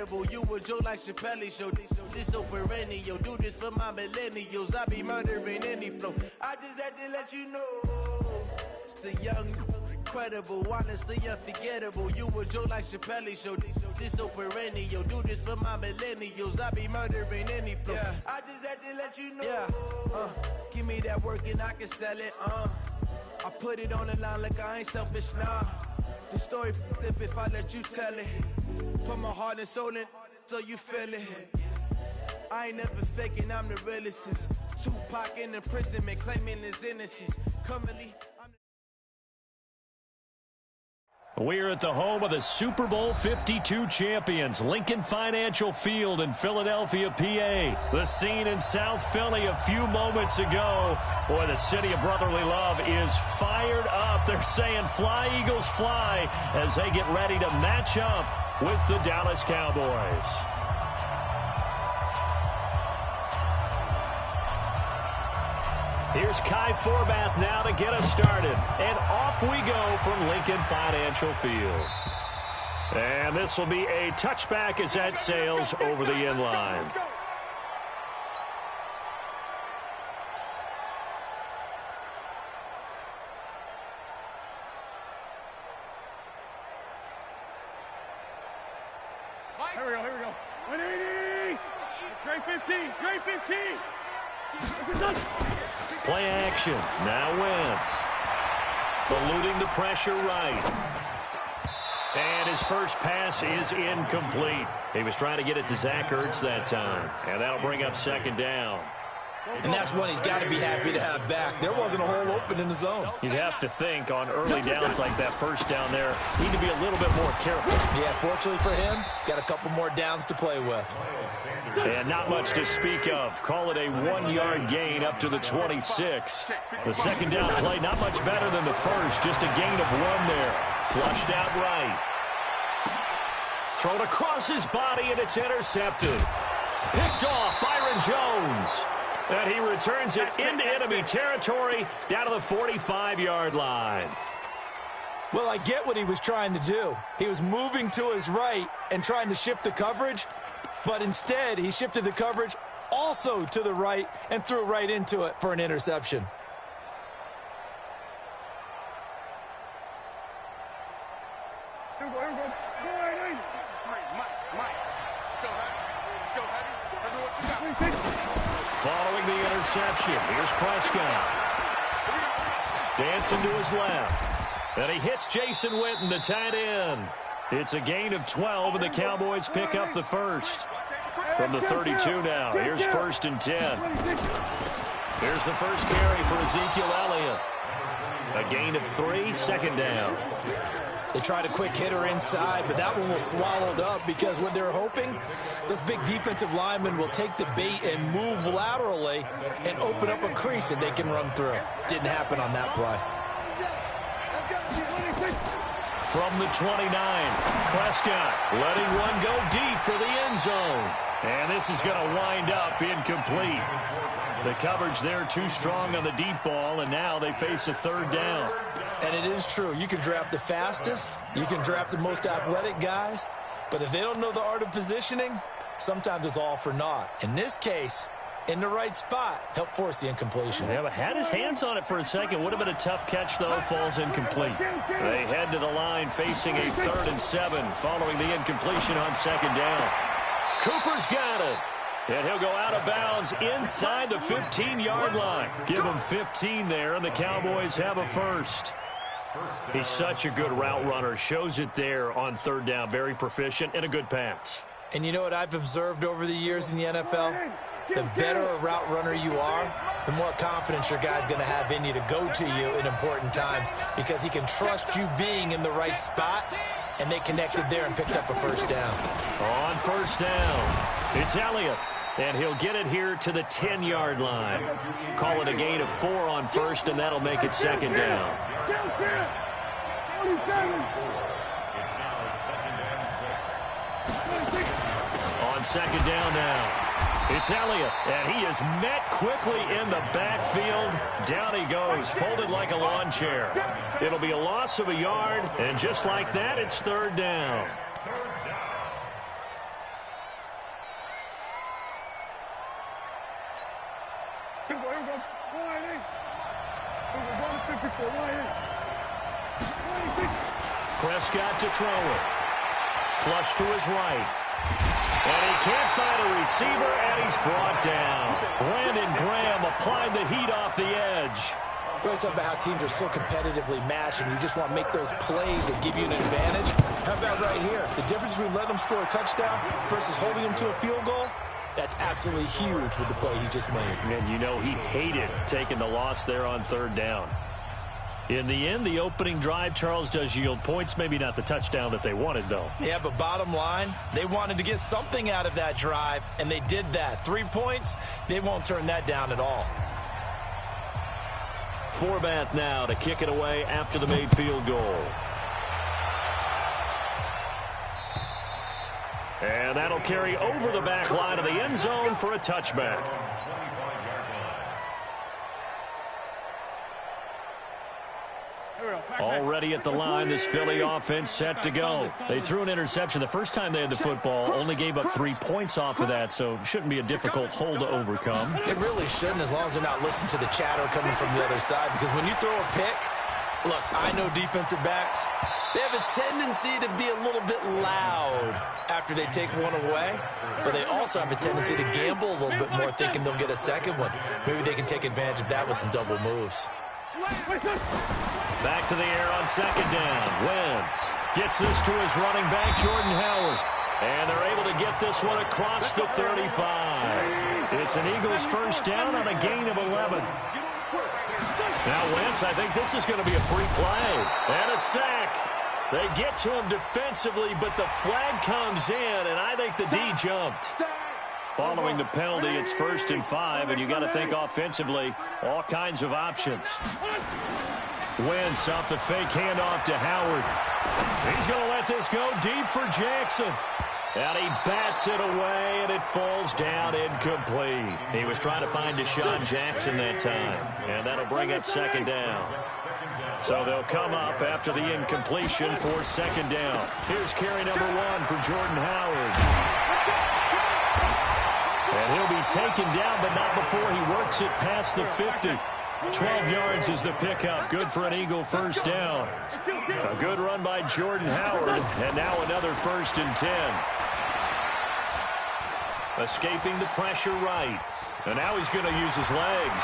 unforgettable. You a joke like Chappelle Show. This so perennial. Do this for my millennials. I be murdering any flow. I just had to let you know. It's the young, incredible, honestly unforgettable. You a joke like Chappelle Show. This so perennial. Do this for my millennials. I be murdering any flow. Yeah. I just had to let you know. Yeah. Give me that work and I can sell it. I put it on the line like I ain't selfish, nah. The story flip if I let you tell it. Put my heart and soul in so you feel it. I ain't never faking, I'm the realest since Tupac in imprisonment, claiming his innocence. Currently, We're at the home of the Super Bowl 52 champions, Lincoln Financial Field in Philadelphia, PA. The scene in South Philly a few moments ago. Boy, the city of brotherly love is fired up. They're saying, "Fly, Eagles, fly," as they get ready to match up with the Dallas Cowboys. Here's Kai Forbath now to get us started. And off we go from Lincoln Financial Field. And this will be a touchback as that sails over the end line. Here we go. 180! Great 15! Great 15! Play action. Now Wentz. Eluding the pressure right. And his first pass is incomplete. He was trying to get it to Zach Ertz that time. And that'll bring up second down. And that's one he's got to be happy to have back. There wasn't a hole open in the zone. You'd have to think on early downs like that first down there, need to be a little bit more careful. Yeah, fortunately for him, got a couple more downs to play with. And not much to speak of. Call it a 1-yard gain up to the 26. The second down play, not much better than the first. Just a gain of 1 there. Flushed out right. Thrown across his body, and it's intercepted. Picked off Byron Jones. And he returns it into enemy territory down to the 45-yard line. Well, I get what he was trying to do. He was moving to his right and trying to shift the coverage, but instead he shifted the coverage also to the right and threw right into it for an interception. Here we go. Mike. Let's go heavy. Everyone should go. Following the interception, here's Prescott. Dancing to his left. And he hits Jason Witten, the tight end. It's a gain of 12, and the Cowboys pick up the first. From the 32 now, here's 1st and 10. Here's the first carry for Ezekiel Elliott. A gain of 3, second down. They tried a quick hitter inside, but that one was swallowed up because what they're hoping, those big defensive linemen will take the bait and move laterally and open up a crease that they can run through. Didn't happen on that play. From the 29, Prescott letting one go deep for the end zone. And this is going to wind up incomplete. The coverage there too strong on the deep ball, and now they face a third down. And it is true. You can draft the fastest. You can draft the most athletic guys. But if they don't know the art of positioning, sometimes it's all for naught. In this case, in the right spot, help force the incompletion. Yeah, but had his hands on it for a second. Would have been a tough catch, though. Falls incomplete. They head to the line facing a 3rd and 7 following the incompletion on second down. Cooper's got it. And he'll go out of bounds inside the 15-yard line. Give him 15 there, and the Cowboys have a first. He's such a good route runner. Shows it there on 3rd down. Very proficient and a good pass. And you know what I've observed over the years in the NFL? The better a route runner you are, the more confidence your guy's going to have in you to go to you in important times because he can trust you being in the right spot, and they connected there and picked up a first down. On 1st down, it's Elliott. And he'll get it here to the 10-yard line. Call it a gain of 4 on 1st, and that'll make it second down. On second down now, it's Elliott, and he is met quickly in the backfield. Down he goes, folded like a lawn chair. It'll be a loss of a yard, and just like that, it's 3rd down. Prescott to throw it. Flush to his right. And he can't find a receiver, and he's brought down. Brandon Graham applied the heat off the edge. We always talk about how teams are so competitively matched, and you just want to make those plays that give you an advantage. How about right here? The difference between letting them score a touchdown versus holding them to a field goal, that's absolutely huge with the play he just made. And you know he hated taking the loss there on third down. In the end, the opening drive, Charles, does yield points. Maybe not the touchdown that they wanted, though. Yeah, but bottom line, they wanted to get something out of that drive, and they did that. 3 points, they won't turn that down at all. Forbath now to kick it away after the made field goal. And that'll carry over the back line of the end zone for a touchback. Already at the line, this Philly offense set to go. They threw an interception the first time they had the football, only gave up 3 points off of that, so it shouldn't be a difficult hole to overcome. It really shouldn't, as long as they're not listening to the chatter coming from the other side, because when you throw a pick, look, I know defensive backs, they have a tendency to be a little bit loud after they take one away, but they also have a tendency to gamble a little bit more, thinking they'll get a second one. Maybe they can take advantage of that with some double moves. Back to the air on second down. Wentz gets this to his running back, Jordan Howard. And they're able to get this one across the 35. It's an Eagles first down on a gain of 11. Now Wentz, I think this is going to be a free play. And a sack. They get to him defensively, but the flag comes in, and I think the D jumped. Following the penalty, it's 1st and 5, and you got to think offensively, all kinds of options. Wentz off the fake handoff to Howard. He's going to let this go deep for Jackson. And he bats it away, and it falls down incomplete. He was trying to find Deshaun Jackson that time, and that'll bring up second down. So they'll come up after the incompletion for second down. Here's carry number 1 for Jordan Howard. And he'll be taken down, but not before he works it past the 50. 12 yards is the pickup. Good for an Eagle first down. A good run by Jordan Howard, and now another 1st and 10. Escaping the pressure right. And now he's going to use his legs.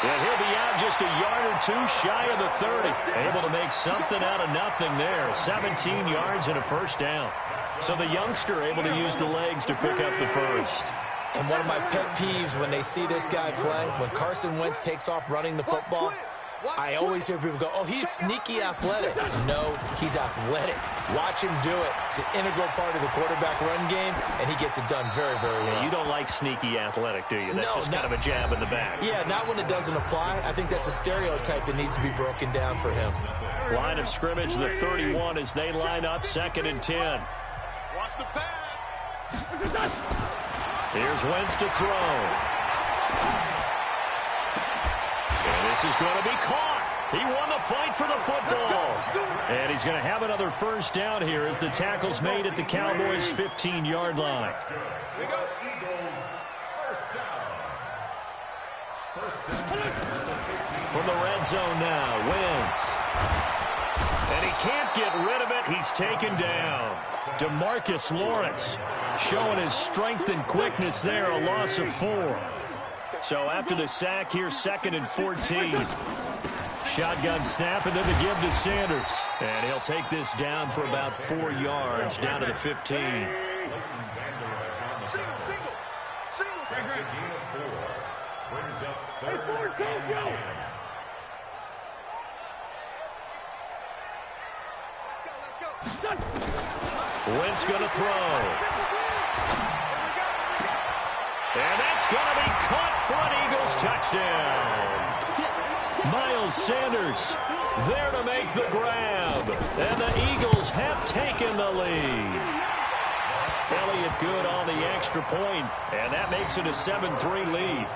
And he'll be out just a yard or two shy of the 30. Able to make something out of nothing there. 17 yards and a first down. So the youngster able to use the legs to pick up the first. And one of my pet peeves when they see this guy play, when Carson Wentz takes off running the football, I always hear people go, oh, he's sneaky athletic. No, he's athletic. Watch him do it. It's an integral part of the quarterback run game, and he gets it done very, very well. Yeah, you don't like sneaky athletic, do you? That's just kind of a jab in the back. Yeah, not when it doesn't apply. I think that's a stereotype that needs to be broken down for him. Line of scrimmage, the 31 as they line up, 2nd and 10. Watch the pass. Here's Wentz to throw. And this is going to be caught. He won the fight for the football. And he's going to have another first down here as the tackle's made at the Cowboys' 15-yard line. From the red zone now, Wentz. And he can't get rid of it. He's taken down. DeMarcus Lawrence showing his strength and quickness there, a loss of 4. So after the sack here, 2nd and 14. Shotgun snap and then the give to Sanders. And he'll take this down for about 4 yards, down to the 15. Wentz going to throw. And that's going to be caught for an Eagles touchdown. Miles Sanders there to make the grab. And the Eagles have taken the lead. Elliott good on the extra point, and that makes it a 7-3 lead.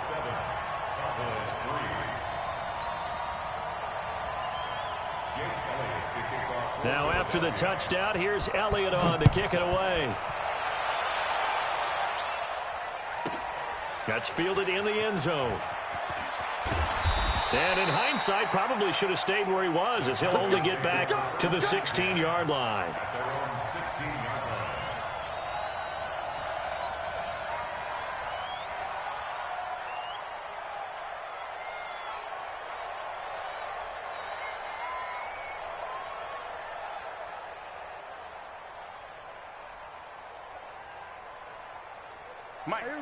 Now after the touchdown, here's Elliott on to kick it away. That's fielded in the end zone. And in hindsight, probably should have stayed where he was, as he'll only get back to the 16-yard line.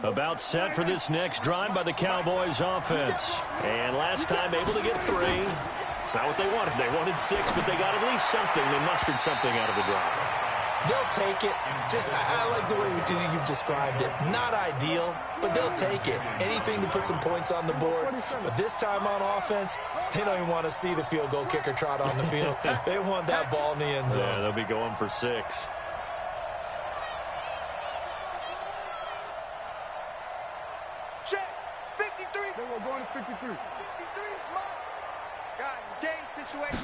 About set for this next drive by the Cowboys offense. And last time able to get 3. It's not what they wanted. They wanted 6, but they got at least something. They mustered something out of the drive. They'll take it. I like the way you've described it. Not ideal, but they'll take it. Anything to put some points on the board. But this time on offense, they don't even want to see the field goal kicker trot on the field. They want that ball in the end zone. Yeah, they'll be going for 6. Check. 53. Then we're going to 53. 53 is mine. Guys, it's game situation.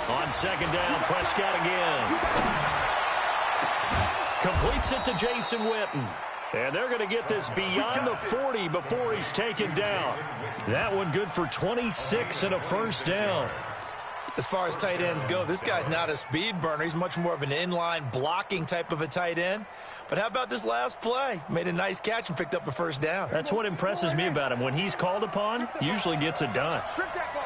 On second down, Prescott again. Completes it to Jason Witten. And they're going to get this beyond the 40 before he's taken down. That one good for 26 and a first down. As far as tight ends go, this guy's not a speed burner. He's much more of an inline blocking type of a tight end. But how about this last play? Made a nice catch and picked up a first down. That's what impresses me about him. When he's called upon, usually gets it done. Strip that ball.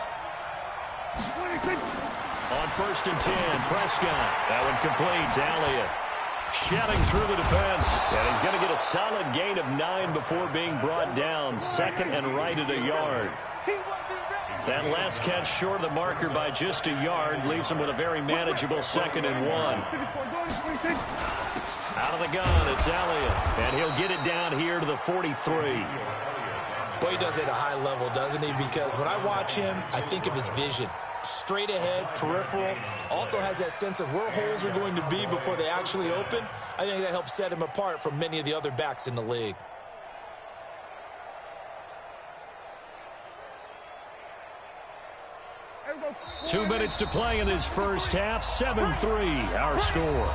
On first and 10, Prescott. That one completes. Elliott shedding through the defense. And he's going to get a solid gain of 9 before being brought down. Second and right at a yard. That last catch short of the marker by just a yard leaves him with a very manageable second and 1. Out of the gun, it's Elliott. And he'll get it down here to the 43. Boy, he does it at a high level, doesn't he? Because when I watch him, I think of his vision. Straight ahead, peripheral. Also has that sense of where holes are going to be before they actually open. I think that helps set him apart from many of the other backs in the league. Two minutes to play in this first half. 7-3, our score.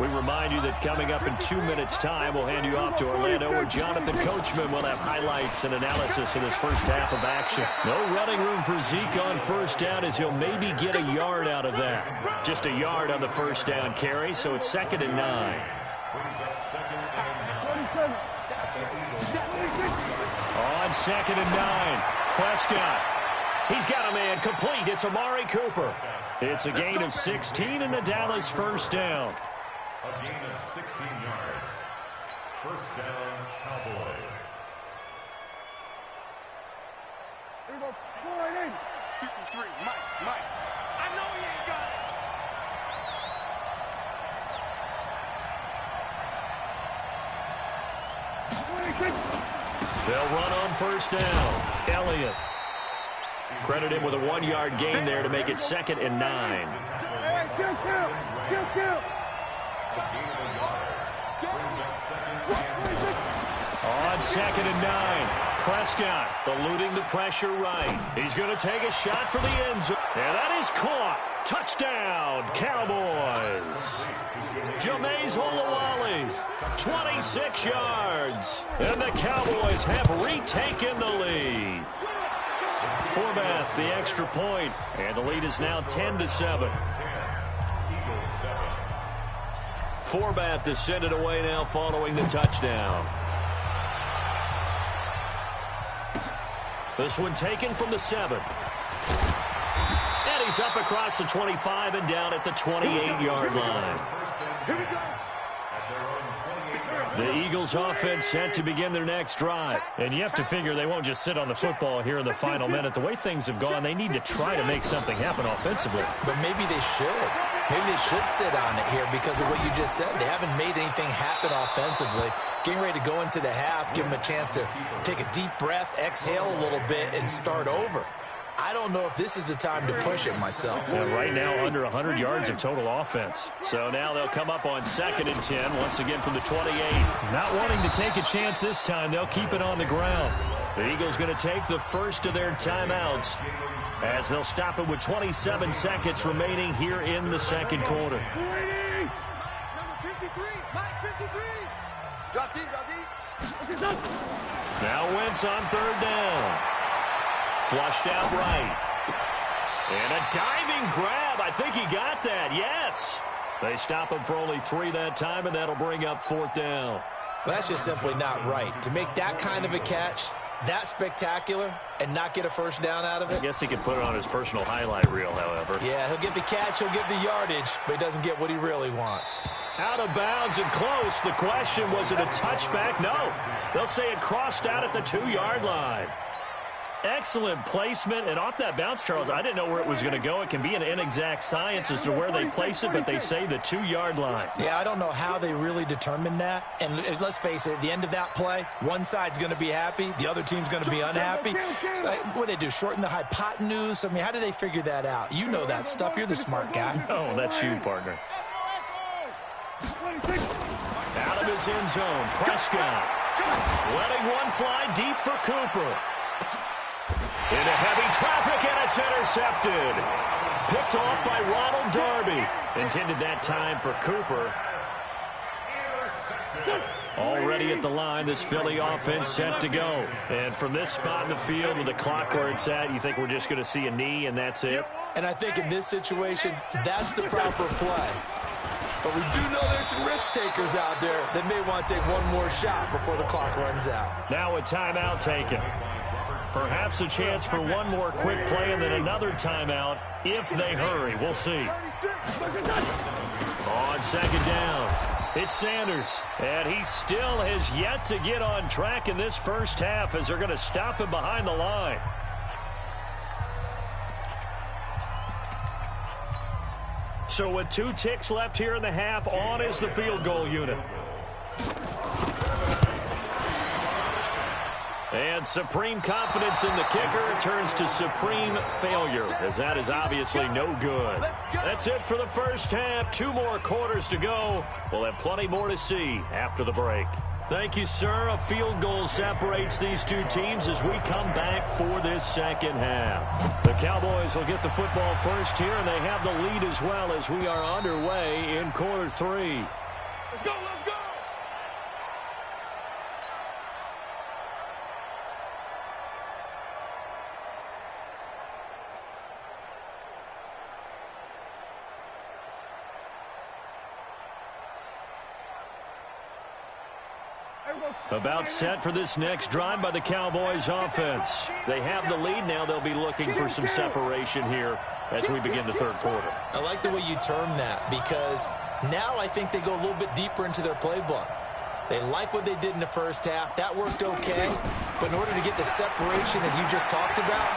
We remind you that coming up in 2 minutes' time, we'll hand you off to Orlando, where Jonathan Coachman will have highlights and analysis in his first half of action. No running room for Zeke on first down, as he'll maybe get a yard out of that. Just a yard on the first down carry, so it's 2nd and 9. On 2nd and 9, Prescott. He's got a man complete. It's Amari Cooper. It's a gain of 16 and a Dallas first down. A gain of 16 yards. First down, Cowboys. Here we go. 53. Mike. I know he ain't got it. They'll run on first down. Elliott. Credit him with a 1-yard gain there to make it 2nd and 9. Hey, kill. On 2nd and 9, Prescott eluding the pressure right. He's going to take a shot for the end zone. And that is caught. Touchdown, Cowboys. Jameis Olawale, 26 yards. And the Cowboys have retaken the lead. Forbath, the extra point, and the lead is now 10-7. Forbath to send it away now following the touchdown. This one taken from the 7. And he's up across the 25 and down at the 28-yard line. The Eagles offense set to begin their next drive. And you have to figure they won't just sit on the football here in the final minute. The way things have gone, they need to try to make something happen offensively. But maybe they should. Maybe they should sit on it here because of what you just said. They haven't made anything happen offensively. Getting ready to go into the half, give them a chance to take a deep breath, exhale a little bit, and start over. I don't know if this is the time to push it myself. Yeah, right now, under 100 yards of total offense. So now they'll come up on 2nd and 10, once again from the 28. Not wanting to take a chance this time, they'll keep it on the ground. The Eagles going to take the first of their timeouts as they'll stop it with 27 seconds remaining here in the second quarter. Number 53, Mike 53. Drop deep, drop deep. Now Wentz on third down. Flushed out right. And a diving grab. I think he got that. Yes. They stop him for only 3 that time, and that'll bring up fourth down. Well, that's just simply not right. To make that kind of a catch, that spectacular, and not get a first down out of it. I guess he could put it on his personal highlight reel, however. Yeah, he'll get the catch, he'll get the yardage, but he doesn't get what he really wants. Out of bounds and close. The question, was it a touchback? No. They'll say it crossed out at the 2-yard line. Excellent placement, and off that bounce, Charles, I didn't know where it was going to go. It can be an inexact science as to where they place it, but they say the 2-yard line. Yeah, I don't know how they really determined that. And let's face it, at the end of that play, one side's going to be happy, the other team's going to be unhappy. It's like, what do they do, shorten the hypotenuse? I mean, how do they figure that out? You know that stuff. You're the smart guy. Oh, that's you, partner. Out of his end zone, Prescott. Letting one fly deep for Cooper. Into heavy traffic, and it's intercepted. Picked off by Ronald Darby. Intended that time for Cooper. Already at the line, this Philly offense set to go. And from this spot in the field with the clock where it's at, you think we're just going to see a knee and that's it? And I think in this situation, that's the proper play. But we do know there's some risk takers out there that may want to take one more shot before the clock runs out. Now a timeout taken. Perhaps a chance for one more quick play and then another timeout if they hurry. We'll see. On second down, it's Sanders. And he still has yet to get on track in this first half as they're going to stop him behind the line. So with 2 ticks left here in the half, on is the field goal unit. And supreme confidence in the kicker turns to supreme failure, as that is obviously no good. That's it for the first half. 2 more quarters to go. We'll have plenty more to see after the break. Thank you, sir. A field goal separates these 2 teams as we come back for this second half. The Cowboys will get the football first here, and they have the lead as well as we are underway in quarter 3. Let's go, let's go! About set for this next drive by the Cowboys offense. They have the lead now. They'll be looking for some separation here as we begin the third quarter. I like the way you term that because now I think they go a little bit deeper into their playbook. They like what they did in the first half. That worked okay. But in order to get the separation that you just talked about,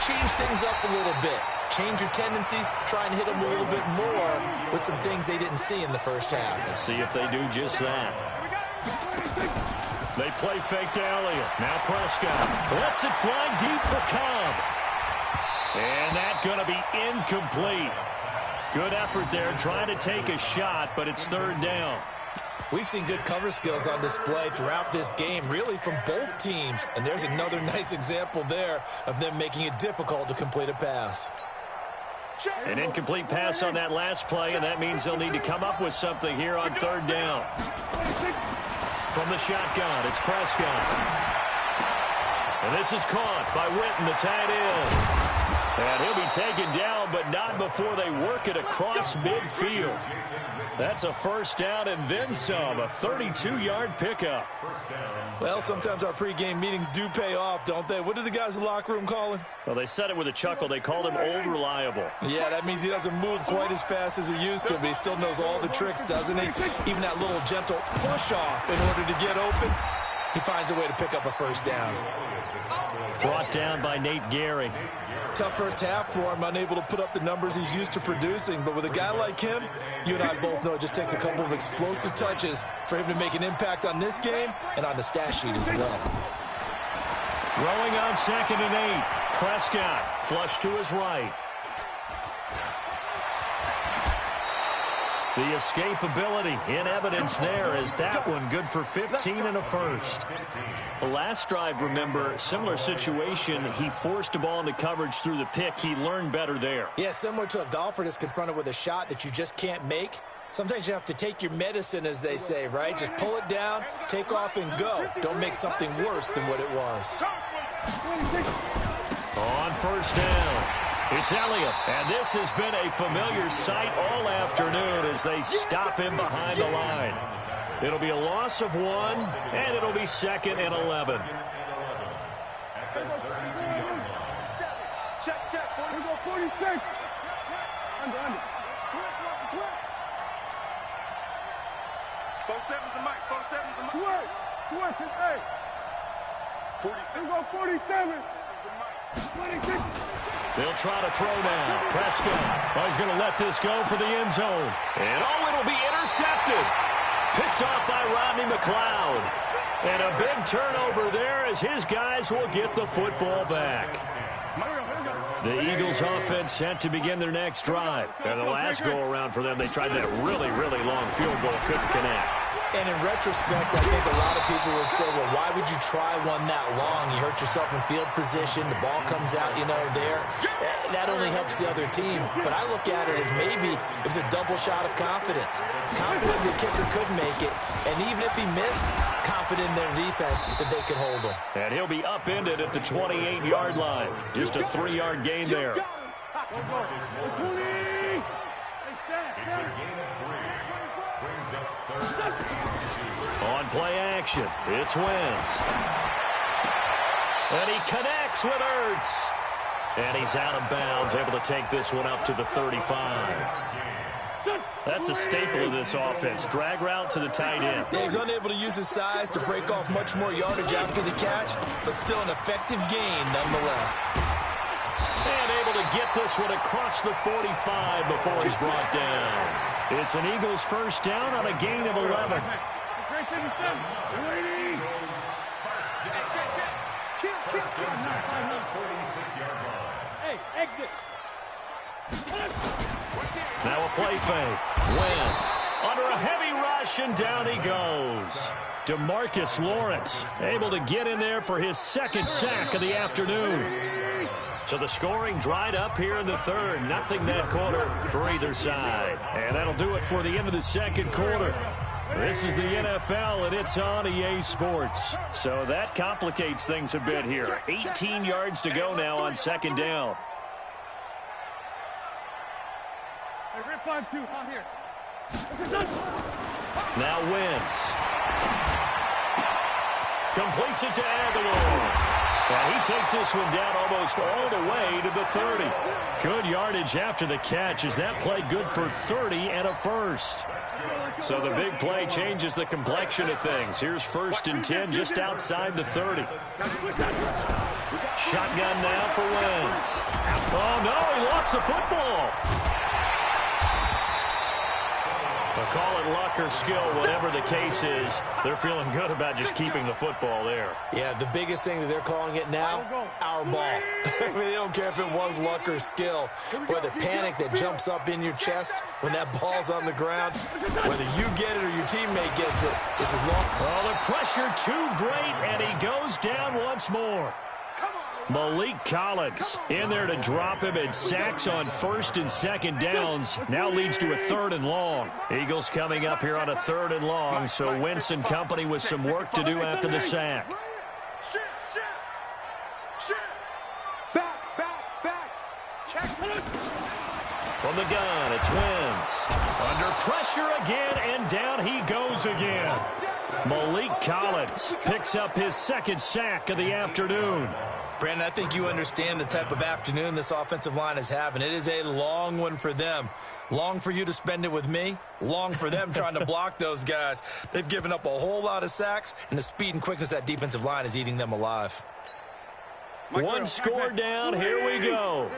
change things up a little bit. Change your tendencies. Try and hit them a little bit more with some things they didn't see in the first half. Let's see if they do just that. They play fake to Elliott. Now Prescott lets it fly deep for Cobb. And that's going to be incomplete. Good effort there trying to take a shot, but it's third down. We've seen good cover skills on display throughout this game, really from both teams. And there's another nice example there of them making it difficult to complete a pass. An incomplete pass on that last play, and that means they'll need to come up with something here on third down. From the shotgun, it's Prescott. And this is caught by Witten, the tight end. And he'll be taken down, but not before they work it across midfield. That's a first down and then some, a 32-yard pickup. Well, sometimes our pregame meetings do pay off, don't they? What do the guys in the locker room call him? Well, they said it with a chuckle. They called him Old Reliable. Yeah, that means he doesn't move quite as fast as he used to, but he still knows all the tricks, doesn't he? Even that little gentle push-off in order to get open, he finds a way to pick up a first down. Brought down by Nate Gehry. Tough first half for him, unable to put up the numbers he's used to producing. But with a guy like him, you and I both know it just takes a couple of explosive touches for him to make an impact on this game and on the stat sheet as well. Throwing on 2nd and 8. Prescott flush to his right. The escapability in evidence there as that one good for 15 and a first. The last drive, remember, similar situation. He forced a ball into coverage through the pick. He learned better there. Yeah, similar to a golfer that's confronted with a shot that you just can't make. Sometimes you have to take your medicine, as they say, right? Just pull it down, take off, and go. Don't make something worse than what it was. On first down, it's Elliott. And this has been a familiar sight all afternoon as they stop him behind the line. It'll be a loss of 1, and it'll be 2nd and 11. Check. We go 46. Under. Four sevens and Mike. Switch and 8. 46. We go 47. 26. They'll try to throw now. Prescott. Oh, he's going to let this go for the end zone. And it'll be intercepted. Picked off by Rodney McLeod. And a big turnover there as his guys will get the football back. The Eagles offense set to begin their next drive. And the last go-around for them, they tried that really, really long field goal, couldn't connect. And in retrospect, I think a lot of people would say, well, why would you try one that long? You hurt yourself in field position. The ball comes out, there. That only helps the other team. But I look at it as maybe it was a double shot of confidence. Confident the kicker could make it. And even if he missed, confident in their defense that they could hold him. And he'll be upended at the 28-yard line. Just a 3-yard gain there. It's a gain of 3. Brings up 3rd. On play action, it's Wentz. And he connects with Ertz. And he's out of bounds, able to take this one up to the 35. That's a staple of this offense. Drag route to the tight end. Yeah, he's unable to use his size to break off much more yardage after the catch, but still an effective gain nonetheless. And able to get this one across the 45 before he's brought down. It's an Eagles first down on a gain of 11. Hey, exit. Now a play fake. Wentz under a heavy rush, and down he goes. DeMarcus Lawrence able to get in there for his 2nd sack of the afternoon. So the scoring dried up here in the 3rd. Nothing that quarter for either side. And that'll do it for the end of the 2nd quarter. This is the NFL, and it's on EA Sports. So that complicates things a bit here. 18 yards to go now on 2nd down. Hey, rip 5-2, out here. Now Wentz. Completes it to Aguilar. And he takes this one down almost all the way to the 30. Good yardage after the catch as that play good for 30 and a first. So the big play changes the complexion of things. Here's 1st and 10 just outside the 30. Shotgun now for Wentz. Oh, no, he lost the football. They'll call it luck or skill, whatever the case is. They're feeling good about just keeping the football there. Yeah, the biggest thing that they're calling it now, our ball. I mean, they don't care if it was luck or skill. But the panic that jumps up in your chest when that ball's on the ground, whether you get it or your teammate gets it, just as long. Oh, the pressure too great, and he goes down once more. Malik Collins in there to drop him, and sacks on 1st and 2nd downs. Now leads to a 3rd and long. Eagles coming up here on a 3rd and long, so Wentz and company with some work to do after the sack. Back. Check. From the gun, it's Wentz. Under pressure again, and down he goes again. Malik Collins picks up his 2nd sack of the afternoon. Brandon, I think you understand the type of afternoon this offensive line is having. It is a long one for them. Long for you to spend it with me. Long for them trying to block those guys. They've given up a whole lot of sacks, and the speed and quickness of that defensive line is eating them alive. One score down. Here we go.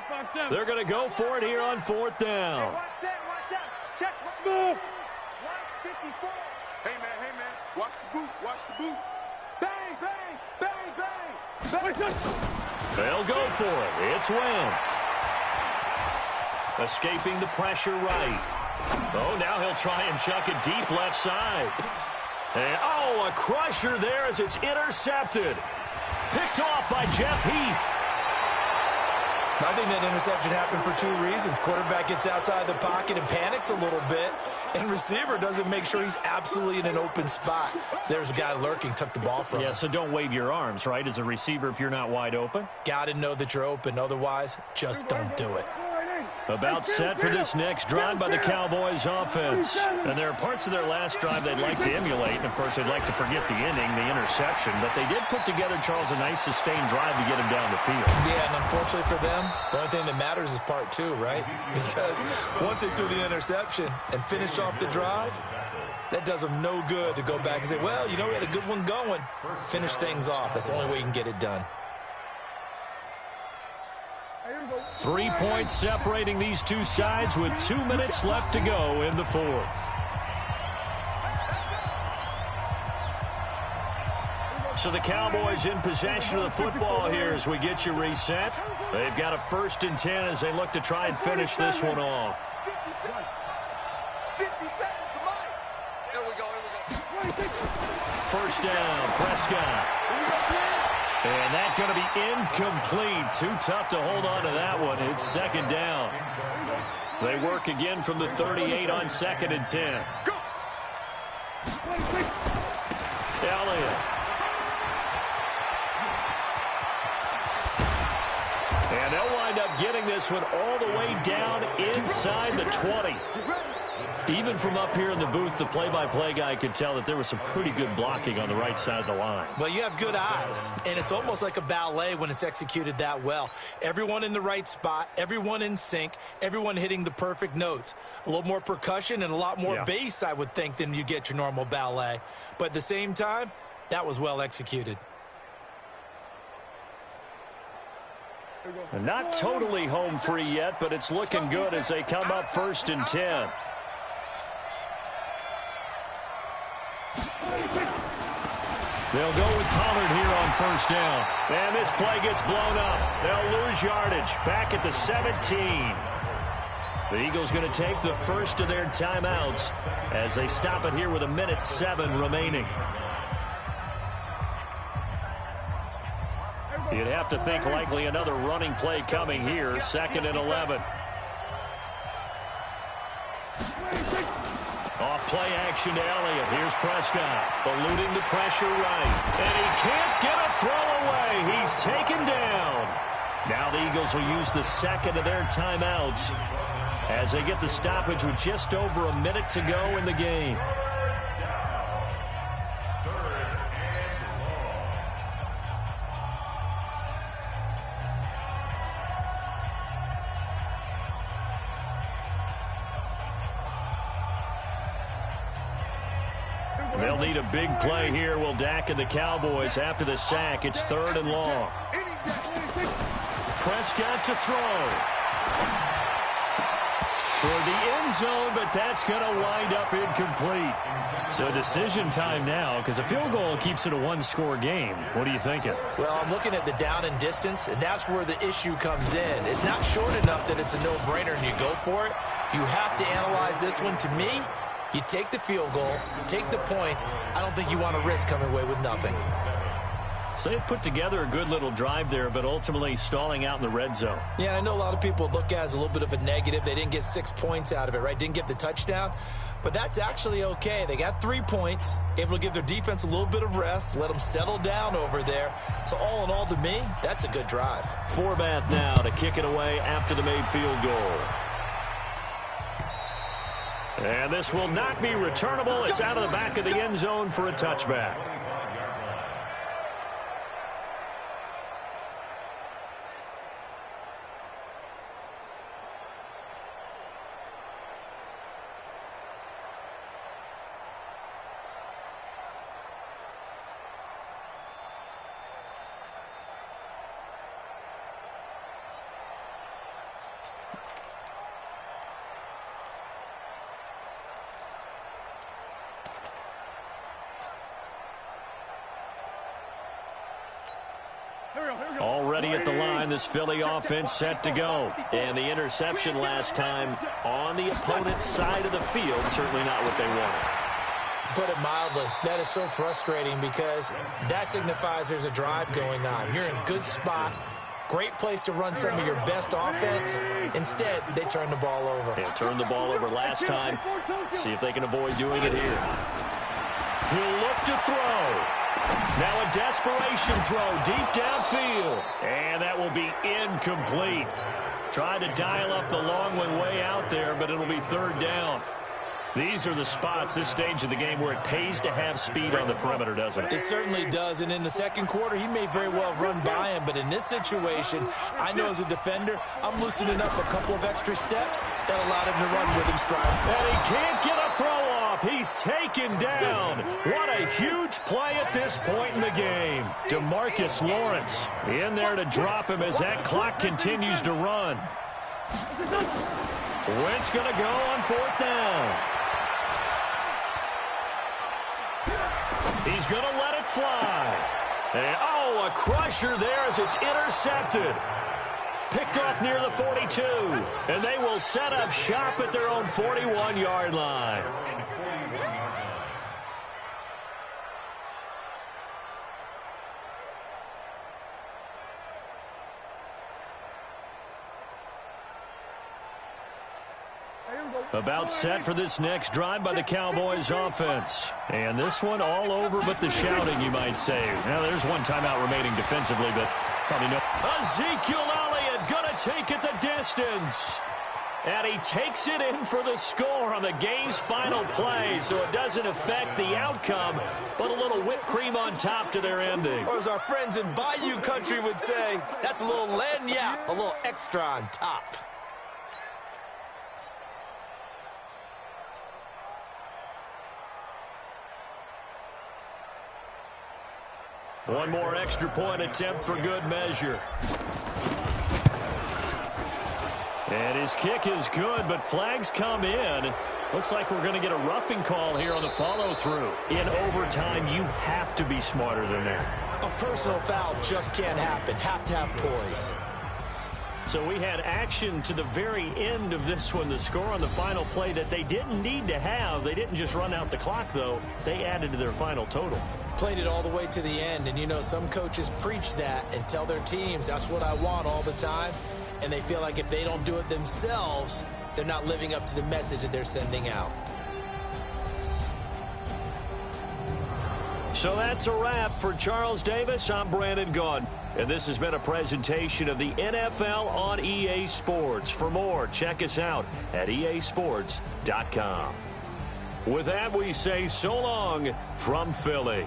They're going to go for it here on 4th down. Watch that. Check. Smooth. 154. Hey, man. Watch the boot. Bang. They'll go for it. It's Wentz. Escaping the pressure right. Oh, now he'll try and chuck it deep left side. And, oh, a crusher there as it's intercepted. Picked off by Jeff Heath. I think that interception happened for two reasons. Quarterback gets outside the pocket and panics a little bit, and receiver doesn't make sure he's absolutely in an open spot. So there's a guy lurking, took the ball from him. Yeah, so don't wave your arms, right, as a receiver if you're not wide open. Got to know that you're open. Otherwise, just don't do it. About set for this next drive by the Cowboys offense. And there are parts of their last drive they'd like to emulate. And, of course, they'd like to forget the inning, the interception. But they did put together, Charles, a nice sustained drive to get him down the field. Yeah, and unfortunately for them, the only thing that matters is part two, right? Because once they threw the interception and finished off the drive, that does them no good to go back and say, well, you know, we had a good one going. Finish things off. That's the only way you can get it done. 3 points separating these two sides with 2 minutes left to go in the fourth. So the Cowboys in possession of the football here as we get you reset. They've got a 1st and 10 as they look to try and finish this one off. 50 seconds, come on. Here we go. First down, Prescott. And that's going to be incomplete. Too tough to hold on to that one. It's 2nd down. They work again from the 38 on 2nd and 10. Elliott. And they'll wind up getting this one all the way down inside the 20. Even from up here in the booth, the play-by-play guy could tell that there was some pretty good blocking on the right side of the line. Well, you have good eyes, and it's almost like a ballet when it's executed that well. Everyone in the right spot, everyone in sync, everyone hitting the perfect notes. A little more percussion and a lot more bass, I would think, than you get your normal ballet. But at the same time, that was well executed. Not totally home free yet, but it's looking good as they come up 1st and 10. They'll go with Pollard here on 1st down. And this play gets blown up. They'll lose yardage back at the 17. The Eagles going to take the first of their timeouts as they stop it here with 1:07 remaining. You'd have to think likely another running play coming here. 2nd and 11. Off play action to Elliott. Here's Prescott. Eluding the pressure right. And he can't get a throw away. He's taken down. Now the Eagles will use the 2nd of their timeouts as they get the stoppage with just over a minute to go in the game. They'll need a big play here. Will Dak and the Cowboys after the sack. It's 3rd and long. Prescott to throw. Toward the end zone, but that's going to wind up incomplete. So decision time now because a field goal keeps it a one-score game. What are you thinking? Well, I'm looking at the down and distance, and that's where the issue comes in. It's not short enough that it's a no-brainer and you go for it. You have to analyze this one. To me, you take the field goal, take the points. I don't think you want to risk coming away with nothing. So they've put together a good little drive there, but ultimately stalling out in the red zone. Yeah, I know a lot of people look at it as a little bit of a negative. They didn't get 6 points out of it, right? Didn't get the touchdown. But that's actually okay. They got 3 points, able to give their defense a little bit of rest, let them settle down over there. So all in all, to me, that's a good drive. Forbath now to kick it away after the made field goal. And this will not be returnable. It's out of the back of the end zone for a touchback. ready at the line. This Philly offense set to go. And the interception last time on the opponent's side of the field, certainly not what they wanted. Put it mildly, that is so frustrating because that signifies there's a drive going on. You're in a good spot. Great place to run some of your best offense. Instead, they turn the ball over. They turned the ball over last time. See if they can avoid doing it here. He'll look to throw. Now a desperation throw deep downfield. And that will be incomplete. Tried to dial up the long way out there, but it'll be third down. These are the spots, this stage of the game, where it pays to have speed on the perimeter, doesn't it? It certainly does, and in the second quarter, he may very well run by him, but in this situation, I know as a defender, I'm loosening up a couple of extra steps that allowed him to run with him stride. And he can't get a throw off. He's taken down. What a huge play at this point in the game. DeMarcus Lawrence in there to drop him as that clock continues to run. Wentz going to go on fourth down. He's going to let it fly. And, oh, a crusher there as it's intercepted. Picked off near the 42. And they will set up shop at their own 41-yard line. About set for this next drive by the Cowboys offense. And this one all over but the shouting, you might say. Now, there's one timeout remaining defensively, but probably no. Ezekiel Elliott going to take it the distance. And he takes it in for the score on the game's final play, so it doesn't affect the outcome, but a little whipped cream on top to their ending. Or as our friends in Bayou country would say, that's a little lagniappe, a little extra on top. One more extra point attempt for good measure. And his kick is good, but flags come in. Looks like we're going to get a roughing call here on the follow-through. In overtime, you have to be smarter than that. A personal foul just can't happen. Have to have poise. So we had action to the very end of this one, the score on the final play that they didn't need to have. They didn't just run out the clock, though. They added to their final total. Played it all the way to the end, and you know some coaches preach that and tell their teams that's what I want all the time, and they feel like if they don't do it themselves, they're not living up to the message that they're sending out. So that's a wrap for Charles Davis. I'm Brandon Gaudin, and this has been a presentation of the NFL on EA Sports. For more, check us out at easports.com. With that, we say so long from Philly.